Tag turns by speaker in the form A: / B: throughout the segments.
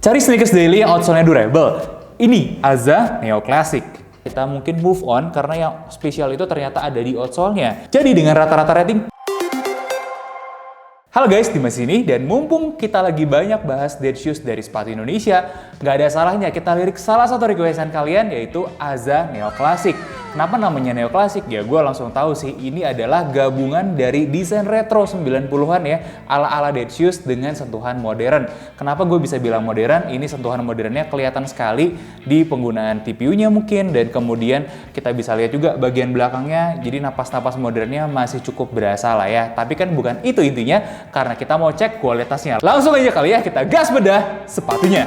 A: Cari sneakers daily yang outsole-nya durable. Ini Aza Neo Classic. Kita mungkin move on karena yang spesial itu ternyata ada di outsole-nya. Jadi dengan rata-rata rating. Halo guys, Dimas sini, dan mumpung kita lagi banyak bahas dead shoes dari sepatu Indonesia, nggak ada salahnya kita lirik salah satu requestan kalian, yaitu Aza Neo Classic. Kenapa namanya Neo Classic? Ya gue langsung tahu sih, ini adalah gabungan dari desain retro 90-an ya, ala-ala dead shoes dengan sentuhan modern. Kenapa gue bisa bilang modern? Ini sentuhan modernnya kelihatan sekali di penggunaan TPU-nya mungkin, dan kemudian kita bisa lihat juga bagian belakangnya, jadi napas-napas modernnya masih cukup berasa lah ya. Tapi kan bukan itu intinya, karena kita mau cek kualitasnya. Langsung aja kali ya, kita gas bedah sepatunya.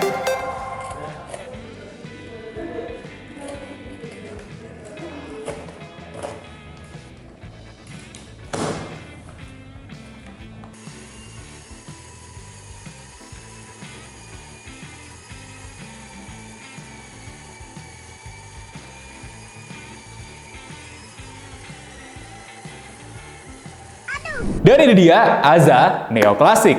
A: Dan ini dia Aza Neo Classic.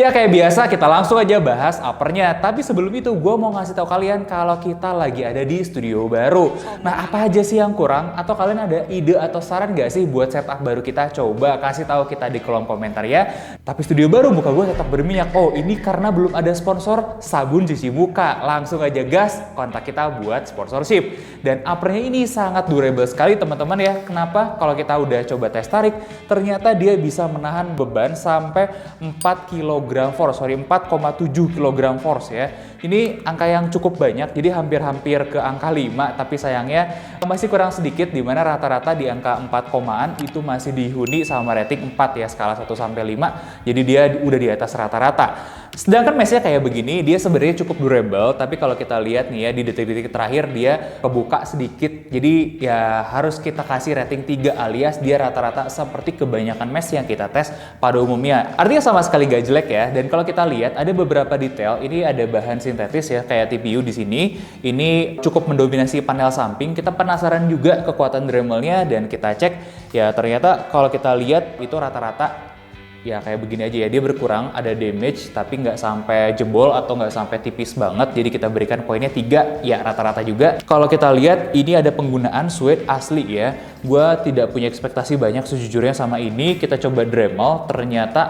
A: Ya kayak biasa kita langsung aja bahas uppernya. Tapi sebelum itu gue mau ngasih tahu kalian kalau kita lagi ada di studio baru. Nah apa aja sih yang kurang? Atau kalian ada ide atau saran gak sih buat setup baru kita? Coba kasih tahu kita di kolom komentar ya. Tapi studio baru muka gue tetap berminyak. Oh ini karena belum ada sponsor sabun cuci muka. Langsung aja gas kontak kita buat sponsorship. Dan uppernya ini sangat durable sekali teman-teman ya. Kenapa? Kalau kita udah coba tes tarik, ternyata dia bisa menahan beban sampai 4 kg force, 4,7 kg force ya. Ini angka yang cukup banyak, jadi hampir-hampir ke angka 5, tapi sayangnya masih kurang sedikit, dimana rata-rata di angka 4 komaan itu masih dihuni sama rating 4 ya, skala 1 sampai 5, jadi dia udah di atas rata-rata. Sedangkan mesh-nya kayak begini, dia sebenarnya cukup durable, tapi kalau kita lihat nih ya, di detik-detik terakhir dia kebuka sedikit, jadi ya harus kita kasih rating 3 alias dia rata-rata seperti kebanyakan mesh yang kita tes pada umumnya. Artinya sama sekali gak jelek ya. Dan kalau kita lihat ada beberapa detail, ini ada bahan sintetis ya kayak TPU di sini. Ini cukup mendominasi panel samping. Kita penasaran juga kekuatan Dremelnya dan kita cek ya ternyata kalau kita lihat itu rata-rata ya kayak begini aja ya, dia berkurang, ada damage tapi nggak sampai jebol atau nggak sampai tipis banget, jadi kita berikan poinnya 3 ya rata-rata juga. Kalau kita lihat ini ada penggunaan suede asli ya, gue tidak punya ekspektasi banyak sejujurnya sama ini. Kita coba Dremel, ternyata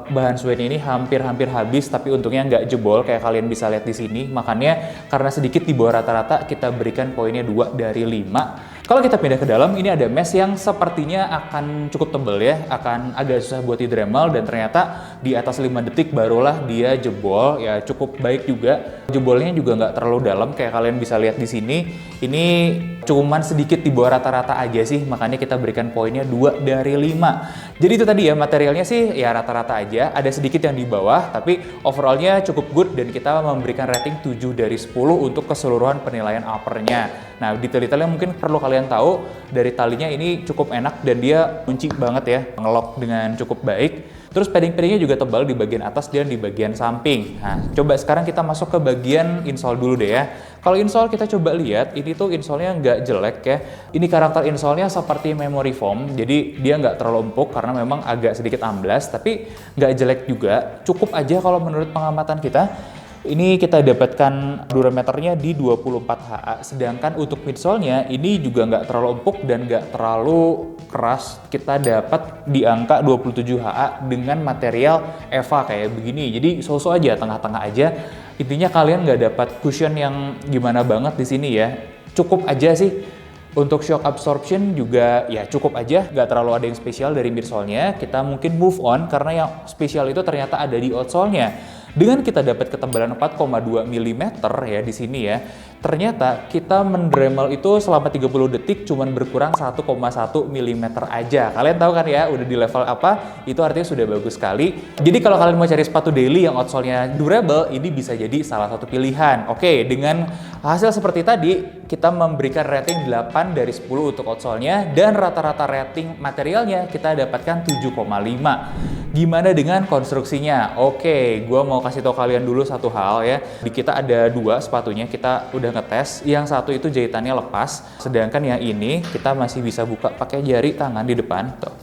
A: bahan suede ini hampir-hampir habis, tapi untungnya nggak jebol kayak kalian bisa lihat di sini. Makanya karena sedikit di bawah rata-rata kita berikan poinnya 2 dari 5. Kalau kita pindah ke dalam, ini ada mesh yang sepertinya akan cukup tebal ya, akan agak susah buat di Dremel, dan ternyata di atas 5 detik barulah dia jebol, ya cukup baik juga. Jebolnya juga nggak terlalu dalam kayak kalian bisa lihat di sini. Ini cuman sedikit di bawah rata-rata aja sih, makanya kita berikan poinnya 2 dari 5. Jadi itu tadi ya, materialnya sih ya rata-rata aja, ada sedikit yang di bawah, tapi overallnya cukup good dan kita memberikan rating 7 dari 10 untuk keseluruhan penilaian uppernya. Nah, detail-detailnya mungkin perlu kalian tahu, dari talinya ini cukup enak dan dia kunci banget ya, ngelock dengan cukup baik. Terus padding-paddingnya juga tebal di bagian atas dan di bagian samping. Nah, coba sekarang kita masuk ke bagian insole dulu deh ya. Kalau insole kita coba lihat, ini tuh insole-nya nggak jelek ya. Ini karakter insole-nya seperti memory foam, jadi dia nggak terlalu empuk karena memang agak sedikit amblas, tapi nggak jelek juga. Cukup aja kalau menurut pengamatan kita. Ini kita dapatkan durameternya di 24 HA, sedangkan untuk midsole-nya ini juga nggak terlalu empuk dan nggak terlalu keras. Kita dapat di angka 27 HA dengan material EVA kayak begini. Jadi so-so aja, tengah-tengah aja. Intinya kalian nggak dapat cushion yang gimana banget di sini ya. Cukup aja sih. Untuk shock absorption juga ya cukup aja, nggak terlalu ada yang spesial dari midsole-nya. Kita mungkin move on karena yang spesial itu ternyata ada di outsole-nya. Dengan kita dapat ketebalan 4,2 mm ya di sini ya, ternyata kita mendremel itu selama 30 detik cuman berkurang 1,1 mm aja. Kalian tahu kan ya, udah di level apa? Itu artinya sudah bagus sekali. Jadi kalau kalian mau cari sepatu daily yang outsole-nya durable, ini bisa jadi salah satu pilihan. Oke, dengan hasil seperti tadi, kita memberikan rating 8 dari 10 untuk outsole-nya, dan rata-rata rating materialnya kita dapatkan 7,5. Gimana dengan konstruksinya? Oke, gue mau kasih tahu kalian dulu satu hal ya. Di kita ada 2 sepatunya, kita udah ngetes. Yang satu itu jahitannya lepas, sedangkan yang ini kita masih bisa buka pakai jari tangan di depan. Tuh.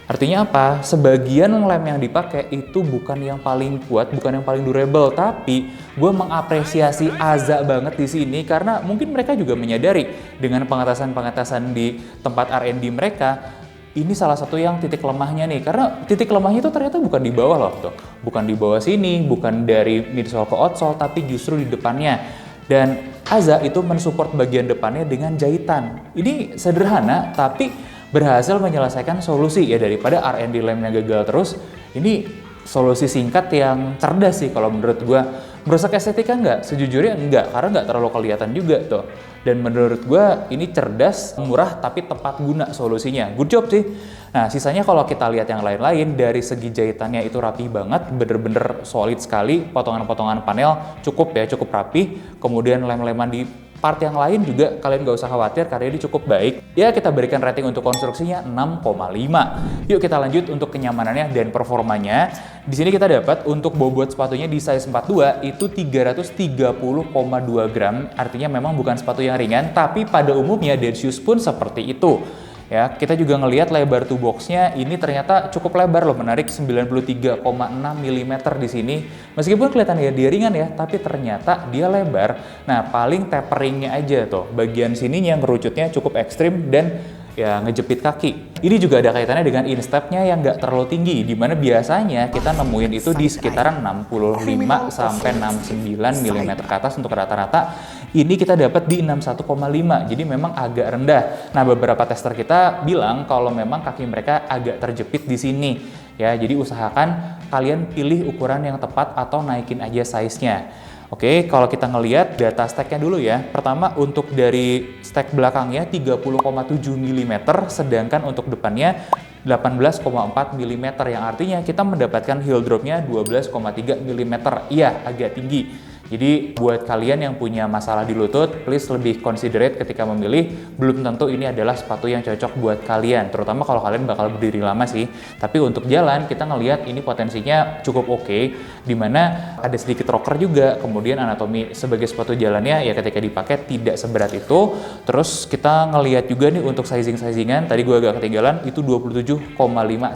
A: Artinya apa? Sebagian lem yang dipakai itu bukan yang paling kuat, bukan yang paling durable, tapi gue mengapresiasi Aza banget di sini karena mungkin mereka juga menyadari dengan pengetasan-pengetasan di tempat R&D mereka. Ini salah satu yang titik lemahnya nih, karena titik lemahnya itu ternyata bukan di bawah loh, tuh. Bukan di bawah sini, bukan dari midsole ke outsole, tapi justru di depannya. Dan Aza itu mensupport bagian depannya dengan jahitan. Ini sederhana, tapi berhasil menyelesaikan solusi ya, daripada R&D lemnya gagal terus. Ini solusi singkat yang cerdas sih kalau menurut gue. Merusak estetika nggak? Sejujurnya enggak, karena nggak terlalu kelihatan juga tuh. Dan menurut gue ini cerdas, murah, tapi tepat guna solusinya. Good job sih. Nah, sisanya kalau kita lihat yang lain-lain, dari segi jahitannya itu rapi banget, bener-bener solid sekali. Potongan-potongan panel cukup ya, cukup rapi. Kemudian lem-leman di part yang lain juga kalian gak usah khawatir karena ini cukup baik. Ya, kita berikan rating untuk konstruksinya 6,5. Yuk kita lanjut untuk kenyamanannya dan performanya. Di sini kita dapat untuk bobot sepatunya di size 42 itu 330,2 gram. Artinya memang bukan sepatu yang ringan, tapi pada umumnya dead shoes pun seperti itu. Ya, kita juga ngelihat lebar toe box-nya ini ternyata cukup lebar loh, menarik 93,6 mm di sini. Meskipun kelihatannya dia ringan ya, tapi ternyata dia lebar. Nah, paling taperingnya aja tuh, bagian sininya ngerucutnya cukup ekstrim dan ya ngejepit kaki. Ini juga ada kaitannya dengan instep-nya yang nggak terlalu tinggi, dimana biasanya kita nemuin itu di sekitaran 65 sampai 69 mm ke atas untuk rata-rata. Ini kita dapat di 61,5, jadi memang agak rendah. Nah, beberapa tester kita bilang kalau memang kaki mereka agak terjepit di sini. Ya, jadi usahakan kalian pilih ukuran yang tepat atau naikin aja size-nya. Oke, kalau kita ngelihat data stack-nya dulu ya. Pertama, untuk dari stack belakangnya 30,7 mm, sedangkan untuk depannya 18,4 mm, yang artinya kita mendapatkan heel drop-nya 12,3 mm. Iya, agak tinggi. Jadi buat kalian yang punya masalah di lutut, please lebih considerate ketika memilih. Belum tentu ini adalah sepatu yang cocok buat kalian, terutama kalau kalian bakal berdiri lama sih. Tapi untuk jalan, kita ngelihat ini potensinya cukup oke, dimana ada sedikit rocker juga. Kemudian anatomi sebagai sepatu jalannya ya ketika dipakai tidak seberat itu. Terus kita ngelihat juga nih untuk sizing-sizingan, tadi gue agak ketinggalan, itu 27,5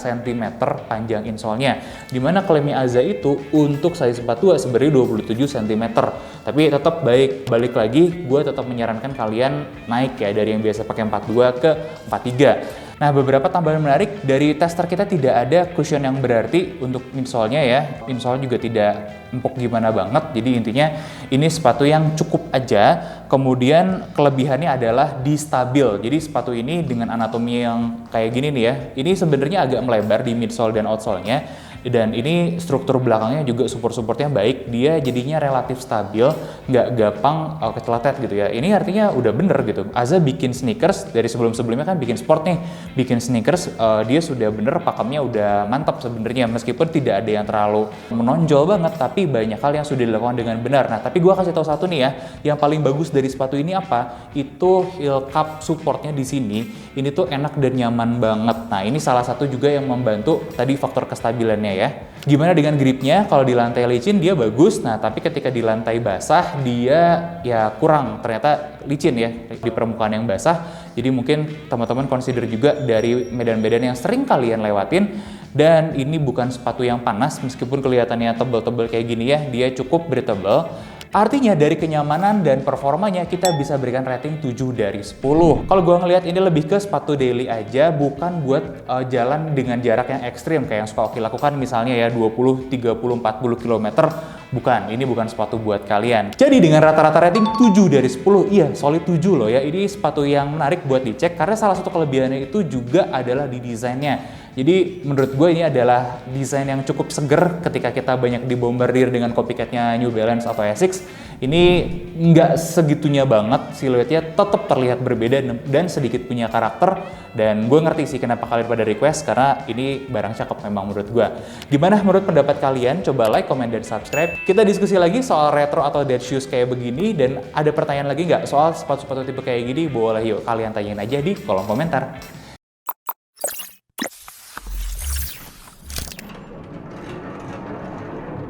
A: cm panjang insole-nya. Dimana klaimnya Aza itu untuk size 42 sebenarnya 27 cm. Tapi tetap balik lagi, gue tetap menyarankan kalian naik ya dari yang biasa pakai 42 ke 43. Nah, beberapa tambahan menarik dari tester kita, tidak ada cushion yang berarti untuk midsole-nya ya. Insole juga tidak empuk gimana banget. Jadi intinya ini sepatu yang cukup aja. Kemudian kelebihannya adalah di stabil. Jadi sepatu ini dengan anatomi yang kayak gini nih ya. Ini sebenarnya agak melebar di midsole dan outsole-nya. Dan ini struktur belakangnya juga support-supportnya baik, dia jadinya relatif stabil, nggak gampang kecelatet gitu ya. Ini artinya udah bener gitu. Aza bikin sneakers, dari sebelum-sebelumnya kan bikin sport nih, bikin sneakers, dia sudah bener, pakemnya udah mantap sebenarnya. Meskipun tidak ada yang terlalu menonjol banget, tapi banyak hal yang sudah dilakukan dengan benar. Nah, tapi gue kasih tahu satu nih ya, yang paling bagus dari sepatu ini apa? Itu heel cup supportnya di sini, ini tuh enak dan nyaman banget. Nah, ini salah satu juga yang membantu tadi faktor kestabilannya ya. Gimana dengan gripnya? Kalau di lantai licin dia bagus, nah tapi ketika di lantai basah dia ya kurang, ternyata licin ya di permukaan yang basah. Jadi mungkin teman-teman consider juga dari medan-medan yang sering kalian lewatin. Dan ini bukan sepatu yang panas, meskipun kelihatannya tebal-tebal kayak gini ya, dia cukup breathable. Artinya dari kenyamanan dan performanya kita bisa berikan rating 7 dari 10. Kalau gue ngelihat ini lebih ke sepatu daily aja, bukan buat jalan dengan jarak yang ekstrim kayak yang suka Oki lakukan misalnya ya 20, 30, 40 km Bukan, ini bukan sepatu buat kalian. Jadi dengan rata-rata rating 7 dari 10, iya solid 7 loh ya. Ini sepatu yang menarik buat dicek karena salah satu kelebihannya itu juga adalah di desainnya. Jadi menurut gue ini adalah desain yang cukup seger ketika kita banyak dibombardir dengan copycatnya New Balance atau Asics. Ini nggak segitunya banget, siluetnya tetap terlihat berbeda dan sedikit punya karakter. Dan gue ngerti sih kenapa kalian pada request, karena ini barang cakep memang menurut gue. Gimana menurut pendapat kalian? Coba like, comment, dan subscribe. Kita diskusi lagi soal retro atau dead shoes kayak begini. Dan ada pertanyaan lagi nggak soal sepatu-sepatu tipe kayak gini? Boleh yuk kalian tanyain aja di kolom komentar.